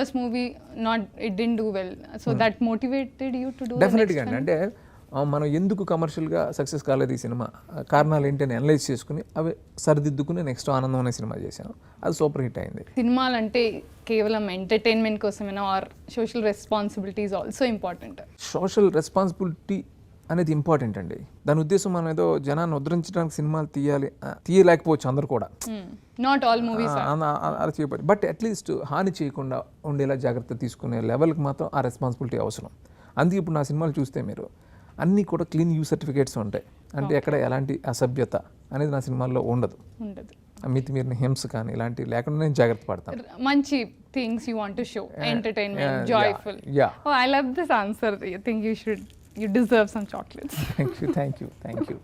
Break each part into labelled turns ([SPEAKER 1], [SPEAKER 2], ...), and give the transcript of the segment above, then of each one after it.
[SPEAKER 1] first movie it didn't do well, so that motivated you to do
[SPEAKER 2] డెఫినెట్గా
[SPEAKER 1] the
[SPEAKER 2] అండి.
[SPEAKER 1] next
[SPEAKER 2] అంటే మనం ఎందుకు కమర్షియల్గా సక్సెస్ కాలేదు ఈ సినిమా కారణాలు ఏంటని అనలైజ్ చేసుకుని అవి సరిదిద్దుకుని నెక్స్ట్ ఆనందం అనే సినిమా చేశాను. అది సూపర్ హిట్ అయింది.
[SPEAKER 1] సినిమాలు అంటే కేవలం ఎంటర్టైన్మెంట్ కోసమేనా or social responsibilities also important?
[SPEAKER 2] Social responsibility అనేది ఇంపార్టెంట్ అండి. దాని ఉద్దేశం మనం ఏదో జనాన్ని ఉద్ధరించడానికి సినిమాలు తీయలేకపోవచ్చు అందరు కూడా,
[SPEAKER 1] నాట్ ఆల్ మూవీస్
[SPEAKER 2] అలా చేయబడి, బట్ అట్లీస్ట్ హాని చేయకుండా ఉండేలా జాగ్రత్త తీసుకునే లెవెల్కి మాత్రం ఆ రెస్పాన్సిబిలిటీ అవసరం. అందుకే ఇప్పుడు నా సినిమాలు చూస్తే మీరు అన్నీ కూడా క్లీన్ యూ సర్టిఫికేట్స్ ఉంటాయి. అంటే ఎక్కడ ఎలాంటి అసభ్యత అనేది నా సినిమాల్లో ఉండదు. మితిమీరిన హింస కానీ ఇలాంటివి లేకుండా నేను జాగ్రత్త పడతాను.
[SPEAKER 1] మంచి things you want to show, entertainment, joyful. Oh, I love this answer. I think you deserve some chocolates.
[SPEAKER 2] Thank you.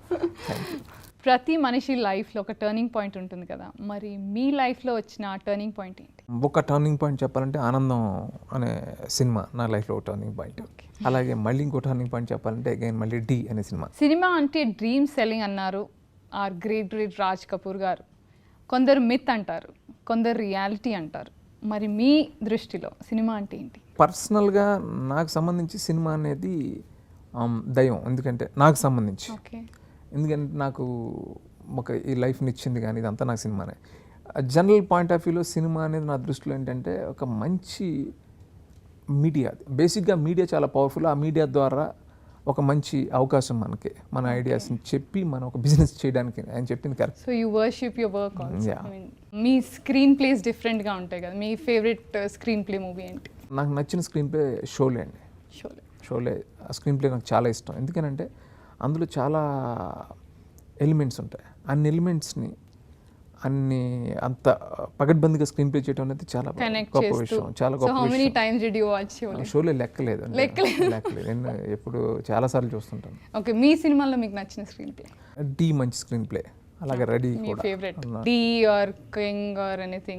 [SPEAKER 1] ప్రతి మనిషి లైఫ్లో ఒక టర్నింగ్ పాయింట్ ఉంటుంది కదా, మరి మీ లైఫ్లో వచ్చిన టర్నింగ్ పాయింట్ ఏంటి?
[SPEAKER 2] ఒక టర్నింగ్ పాయింట్ చెప్పాలంటే ఆనందం అనే సినిమా నా లైఫ్లో ఒక టర్నింగ్ పాయింట్. అలాగే మళ్ళీ ఇంకో టర్నింగ్ పాయింట్ చెప్పాలంటే అగైన్ మళ్ళీ డి అనే సినిమా.
[SPEAKER 1] సినిమా అంటే డ్రీమ్ సెల్లింగ్ అన్నారు ఆర్ గ్రేట్ రాజ్ కపూర్ గారు. కొందరు మిత్ అంటారు, కొందరు రియాలిటీ అంటారు. మరి మీ దృష్టిలో సినిమా అంటే ఏంటి?
[SPEAKER 2] పర్సనల్గా నాకు సంబంధించి సినిమా అనేది దైవం. ఎందుకంటే నాకు సంబంధించి, ఎందుకంటే నాకు ఒక ఈ లైఫ్ని ఇచ్చింది కానీ ఇదంతా నాకు సినిమానే. జనరల్ పాయింట్ ఆఫ్ వ్యూలో సినిమా అనేది నా దృష్టిలో ఏంటంటే ఒక మంచి మీడియా. బేసిక్గా మీడియా చాలా పవర్ఫుల్. ఆ మీడియా ద్వారా ఒక మంచి అవకాశం మనకి మన ఐడియాస్ని చెప్పి మనం ఒక బిజినెస్ చేయడానికి ఆయన చెప్పింది correct.
[SPEAKER 1] So you worship your work also. Me screen place డిఫరెంట్గా ఉంటాయి కదా, మీ ఫేవరెట్ స్క్రీన్ ప్లే మూవీ ఏంటి?
[SPEAKER 2] నాకు నచ్చిన స్క్రీన్ ప్లే షోలే అండి. షోలే ఆ స్క్రీన్ ప్లే నాకు చాలా ఇష్టం. ఎందుకనంటే అందులో చాలా ఎలిమెంట్స్ ఉంటాయి. అన్ని ఎలిమెంట్స్ని అంత పగడ్బందీగా స్క్రీన్ ప్లే చేయడం అనేది చాలా గొప్ప విషయం, చాలా గొప్ప విషయం. షోలే లెక్కలేదు. నేను ఎప్పుడు చాలాసార్లు చూస్తుంటాను.
[SPEAKER 1] ఓకే, మీ సినిమాలో మీకు నచ్చిన స్క్రీన్ ప్లే?
[SPEAKER 2] డి మంచి స్క్రీన్ ప్లే. అలాగే రెడీ కూడా.
[SPEAKER 1] Favourite D R king or anything?